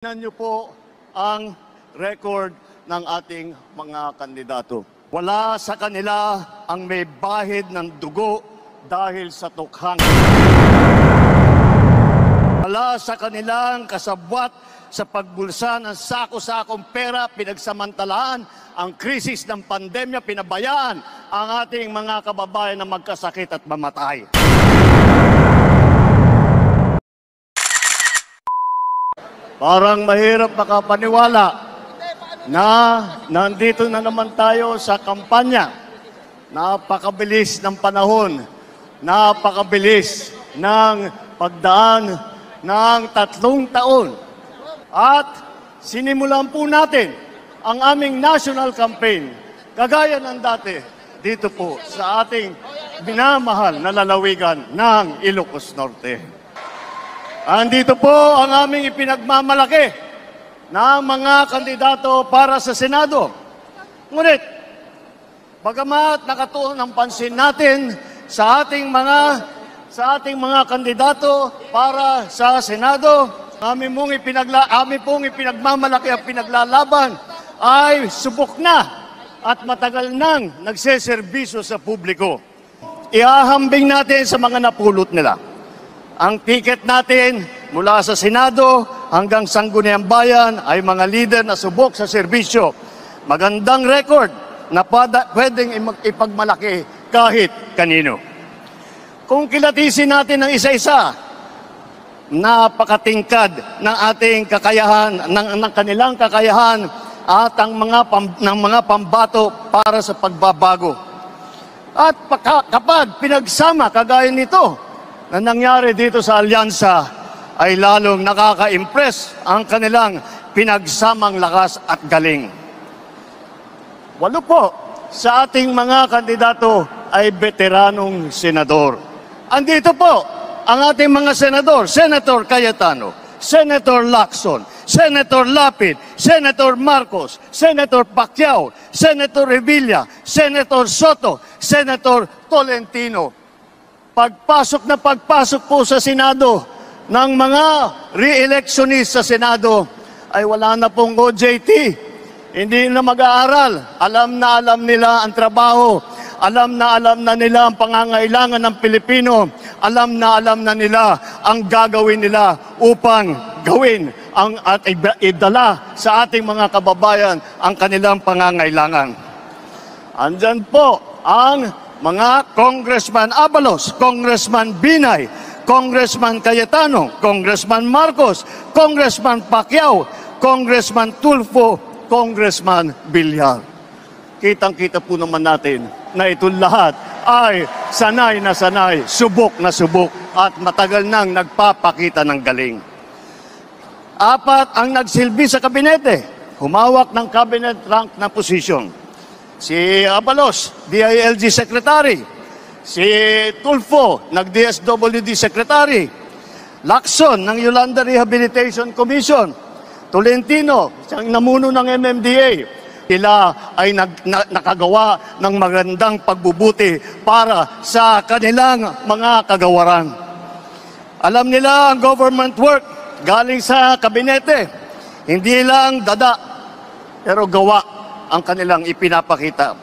Tingnan niyo po ang record ng ating mga kandidato. Wala sa kanila ang may bahid ng dugo dahil sa tukhang. Wala sa kanilang kasabwat sa pagbulsa ng sako-sakong pera, pinagsamantalaan ang krisis ng pandemya, pinabayaan ang ating mga kababayan na magkasakit at mamatay. Parang mahirap makapaniwala na nandito na naman tayo sa kampanya. Napakabilis ng panahon, napakabilis ng pagdaan ng 3 taon. At sinimulan po natin ang aming national campaign, kagaya ng dati, dito po sa ating minamahal na lalawigan ng Ilocos Norte. Andito po ang aming ipinagmamalaki ng mga kandidato para sa Senado. Ngunit, bagamat nakatuon ang pansin natin sa ating mga kandidato para sa Senado, aming pong ipinagmamalaki at pinaglalaban ay subok na at matagal nang nagseserbisyo sa publiko. Ihahambing natin sa mga napulot nila. Ang ticket natin mula sa Senado hanggang Sangguniang Bayan ay mga lider na subok sa serbisyo. Magandang record na pwedeng ipagmalaki kahit kanino. Kung kilatisin natin ng isa-isa, napakatingkad ng ating kakayahan, ng kanilang kakayahan at ng mga pambato para sa pagbabago. At kapag pinagsama kagaya nito, na nangyari dito sa alyansa ay lalong nakaka-impress ang kanilang pinagsamang lakas at galing. 8 po sa ating mga kandidato ay veteranong senador. Andito po ang ating mga senador, Senator Cayetano, Senator Lacson, Senator Lapid, Senator Marcos, Senator Pacquiao, Senator Revilla, Senator Soto, Senator Tolentino. Pagpasok po sa Senado ng mga re-electionist sa Senado ay wala na pong OJT. Hindi na mag-aaral. Alam nila ang trabaho. Alam na nila ang pangangailangan ng Pilipino. Alam na nila ang gagawin nila upang gawin at idala sa ating mga kababayan ang kanilang pangangailangan. Andyan po ang mga Congressman Abalos, Congressman Binay, Congressman Cayetano, Congressman Marcos, Congressman Pacquiao, Congressman Tulfo, Congressman Villar. Kitang-kita po naman natin na itong lahat ay sanay na sanay, subok na subok at matagal nang nagpapakita ng galing. 4 ang nagsilbi sa kabinete, humawak ng cabinet rank na posisyon. Si Abalos, DILG Secretary. Si Tulfo, nag-DSWD Secretary. Lacson, ng Yolanda Rehabilitation Commission. Tolentino, siyang namuno ng MMDA. Sila ay nakagawa ng magandang pagbubuti para sa kanilang mga kagawaran. Alam nila ang government work galing sa kabinete. Hindi lang dada, pero gawa ang kanilang ipinapakita.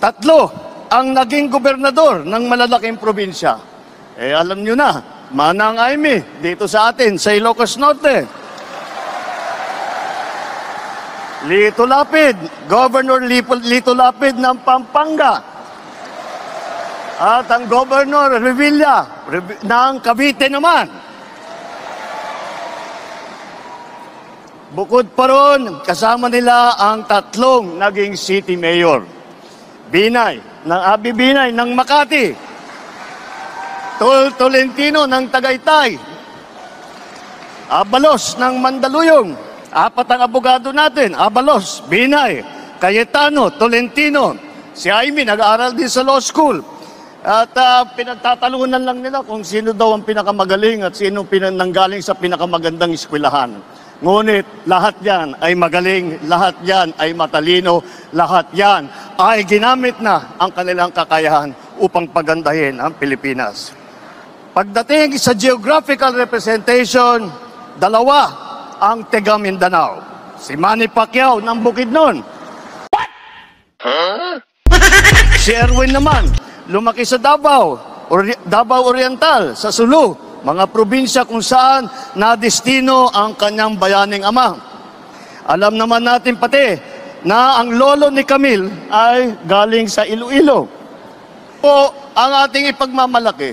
3 ang naging gobernador ng malalaking probinsya. Alam nyo na, Manang Aimee, dito sa atin, sa Ilocos Norte. Lito Lapid, Governor Lito Lapid ng Pampanga. At ang Governor Revilla ng Cavite naman. Bukod pa ron, kasama nila ang 3 naging city mayor. Binay, Abi Binay ng Makati. Tolentino ng Tagaytay. Abalos ng Mandaluyong. 4 ang abogado natin. Abalos, Binay, Cayetano, Tolentino. Si Aimee nag-aaral din sa law school. At pinagtatalunan lang nila kung sino daw ang pinakamagaling at sino nanggaling sa pinakamagandang eskwelahan. Ngunit lahat yan ay magaling, lahat yan ay matalino, lahat yan ay ginamit na ang kanilang kakayahan upang pagandahin ang Pilipinas. Pagdating sa geographical representation, 2 ang taga Mindanao. Si Manny Pacquiao ng Bukidnon. Si Erwin naman, lumaki sa Davao, Davao Oriental, sa Sulu, mga probinsya kung saan nadestino ang kanyang bayaning ama. Alam naman natin pati na ang lolo ni Camille ay galing sa Iloilo. Po ang ating ipagmamalaki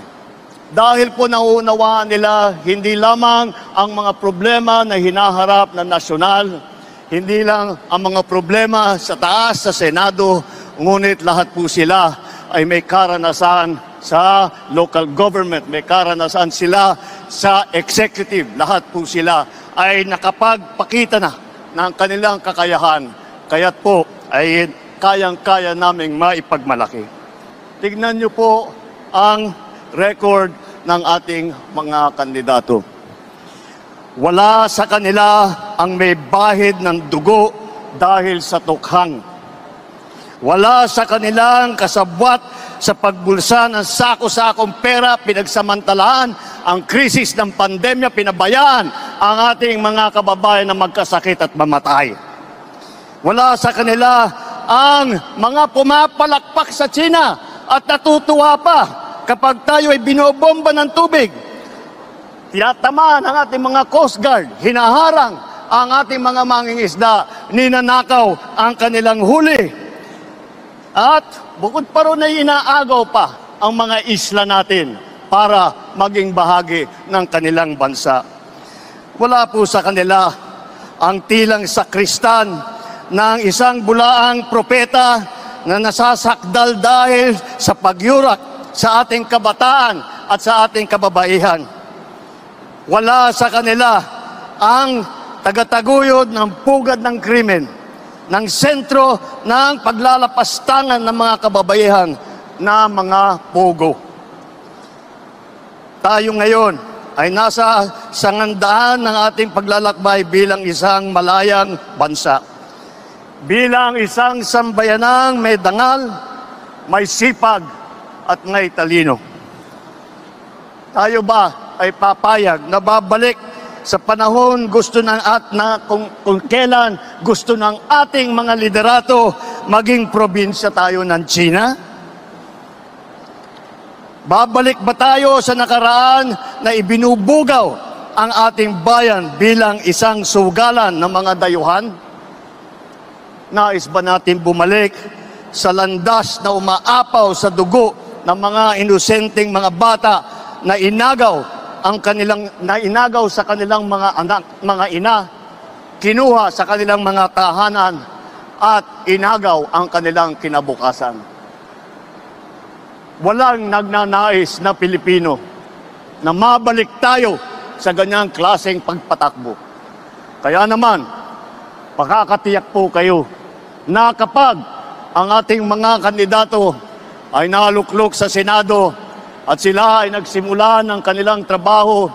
dahil po nauunawaan nila hindi lamang ang mga problema na hinaharap ng nasyonal, hindi lang ang mga problema sa taas sa Senado, ngunit lahat po sila ay may karanasan sa local government, may karanasan sila sa executive. Lahat po sila ay nakapagpakita na ng kanilang kakayahan. Kaya't po ay kayang-kaya naming maipagmalaki. Tignan niyo po ang record ng ating mga kandidato. Wala sa kanila ang may bahid ng dugo dahil sa tukhang. Wala sa kanilang kasabwat sa pagbulsa ng sako-sakong pera, pinagsamantalaan ang krisis ng pandemya, pinabayaan ang ating mga kababayan na magkasakit at mamatay. Wala sa kanila ang mga pumapalakpak sa China at natutuwa pa kapag tayo ay binobomba ng tubig. Tinatamaan ang ating mga Coast Guard, hinaharang ang ating mga mangingisda, ninanakaw ang kanilang huli. At bukod pa ron ay inaagaw pa ang mga isla natin para maging bahagi ng kanilang bansa. Wala po sa kanila ang tilang sakristan ng isang bulaang propeta na nasasakdal dahil sa pagyurak sa ating kabataan at sa ating kababaihan. Wala sa kanila ang tagataguyod ng pugad ng krimen, ng sentro ng paglalapastangan ng mga kababaihan na mga pugo. Tayo ngayon ay nasa sangandaan ng ating paglalakbay bilang isang malayang bansa. Bilang isang sambayanang may dangal, may sipag at may talino. Tayo ba ay papayag na babalik sa panahon gusto ng kung kailan gusto ng ating mga liderato maging probinsya tayo ng China? Babalik ba tayo sa nakaraan na ibinubugaw ang ating bayan bilang isang sugalan ng mga dayuhan? Nais ba natin bumalik sa landas na umaapaw sa dugo ng mga inosenteng mga bata na inagaw sa kanilang mga anak, mga ina, kinuha sa kanilang mga tahanan at inagaw ang kanilang kinabukasan? Walang nagnanais na Pilipino na mabalik tayo sa ganyang klaseng pagpatakbo. Kaya naman, makakatiyak po kayo na kapag ang ating mga kandidato ay naluklok sa Senado at sila ay nagsimula ng kanilang trabaho,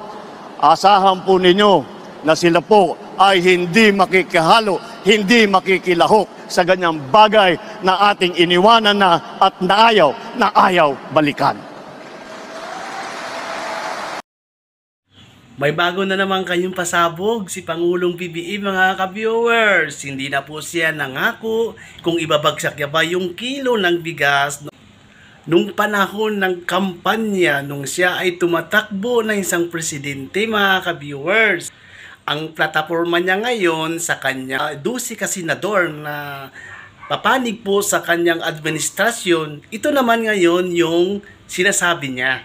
asahan po ninyo na sila po ay hindi makikihalo, hindi makikilahok sa ganyang bagay na ating iniwanan na at naayaw balikan. May bago na naman kayong pasabog si Pangulong BBM, mga ka-viewers. Hindi na po siya nangako kung ibabagsak niya ba yung kilo ng bigas nung panahon ng kampanya nung siya ay tumatakbo na isang presidente, mga ka-viewers. Ang plataforma niya ngayon sa kanya 12 kasenador na papanig po sa kanyang administrasyon. Ito naman ngayon yung sinasabi niya.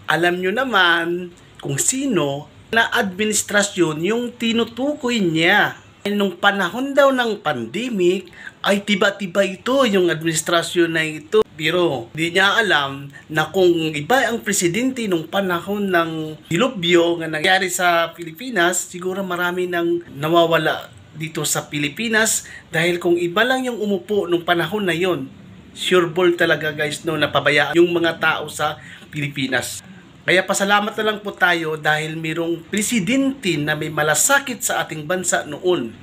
Alam nyo naman kung sino na administrasyon yung tinutukoy niya. Nung panahon daw ng pandemic, ay tiba-tiba ito yung administrasyon na ito. Pero hindi niya alam na kung iba ang presidente nung panahon ng dilubyo na nangyari sa Pilipinas, siguro marami nang nawawala dito sa Pilipinas dahil kung iba lang yung umupo nung panahon na yon, sure ball talaga guys no, napabayaan yung mga tao sa Pilipinas. Kaya pasalamat na lang po tayo dahil mayroong presidente na may malasakit sa ating bansa noon.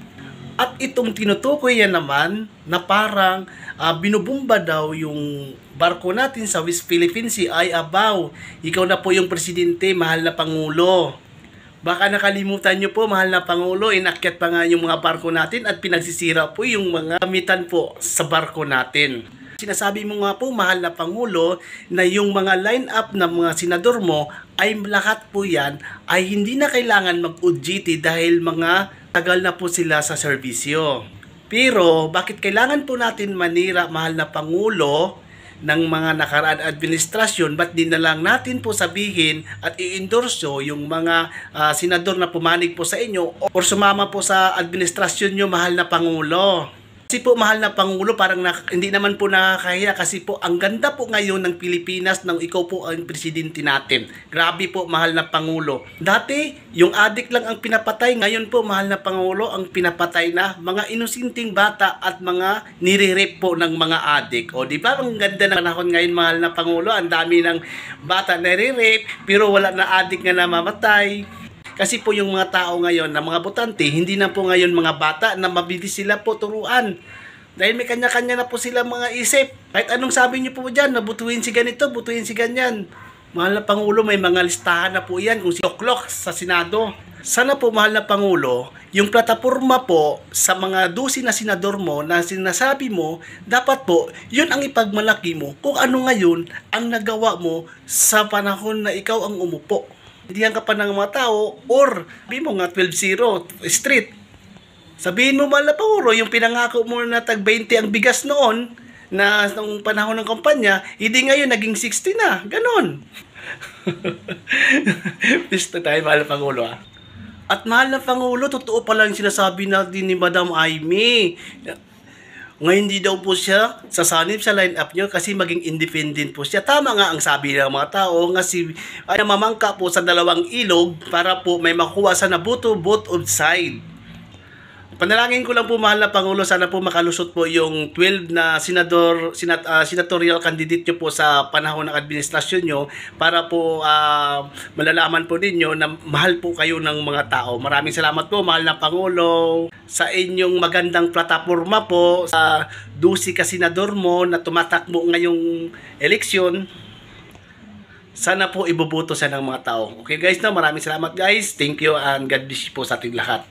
At itong tinutukoy yan naman na parang binubumba daw yung barko natin sa West Philippine Sea ay abaw. Ikaw na po yung presidente, mahal na Pangulo. Baka nakalimutan nyo po, mahal na Pangulo, inakyat pa nga yung mga barko natin at pinagsisira po yung mga gamitan po sa barko natin. Sinasabi mo nga po, mahal na Pangulo, na yung mga line-up ng mga senador mo ay lahat po yan ay hindi na kailangan mag-OJT dahil mga tagal na po sila sa serbisyo. Pero bakit kailangan po natin manira, mahal na Pangulo, ng mga nakaraan administrasyon, ba't di na lang natin po sabihin at i-endorso yung mga senador na pumanig po sa inyo o sumama po sa administrasyon nyo, mahal na Pangulo. Kasi po, mahal na Pangulo, parang hindi naman po nakakahiya kasi po ang ganda po ngayon ng Pilipinas nang ikaw po ang presidente natin. Grabe po, mahal na Pangulo. Dati, yung adik lang ang pinapatay. Ngayon po, mahal na Pangulo, ang pinapatay na mga inusinting bata at mga nire-rape po ng mga adik. O di ba, ang ganda ng panahon ngayon, mahal na Pangulo. Ang dami ng bata na nire-rape pero wala na adik nga namamatay. Kasi po yung mga tao ngayon, na mga botante, hindi na po ngayon mga bata na mabilis sila po turuan. Dahil may kanya-kanya na po sila mga isip. Kahit anong sabi niyo po dyan, nabutuin si ganito, butuin si ganyan. Mahal na Pangulo, may mga listahan na po yan kung si Oklok sa Senado. Sana po, mahal na Pangulo, yung plataforma po sa mga 12 na senador mo na sinasabi mo, dapat po, yun ang ipagmalaki mo kung ano ngayon ang nagawa mo sa panahon na ikaw ang umupo. Diyan ka pa ng mga tao or sabihin mo nga 12-0 street. Sabihin mo, mahal na Pangulo, yung pinangako mo na tag 20 ang bigas noon na nung panahon ng kampanya, hindi ngayon naging 60 na. Ganon. Pista tayo, mahal na Pangulo. At mahal na Pangulo, totoo pala yung sinasabi natin ni Madam Amy. Ngayon hindi daw po siya sasanib sa line-up niyo kasi maging independent po siya. Tama nga ang sabi ng mga tao kasi ay namamangka po sa dalawang ilog para po may makuha sa nabuto both of side. Panalangin ko lang po, mahal na Pangulo, sana po makalusot po yung 12 na senatorial candidate nyo po sa panahon ng administrasyon nyo para po malalaman po ninyo na mahal po kayo ng mga tao. Maraming salamat po, mahal na Pangulo, sa inyong magandang plataforma po sa 12 ka senador mo na tumatakbo ngayong eleksyon. Sana po iboboto sa ng mga tao. Okay guys, maraming salamat guys. Thank you and God bless po sa ating lahat.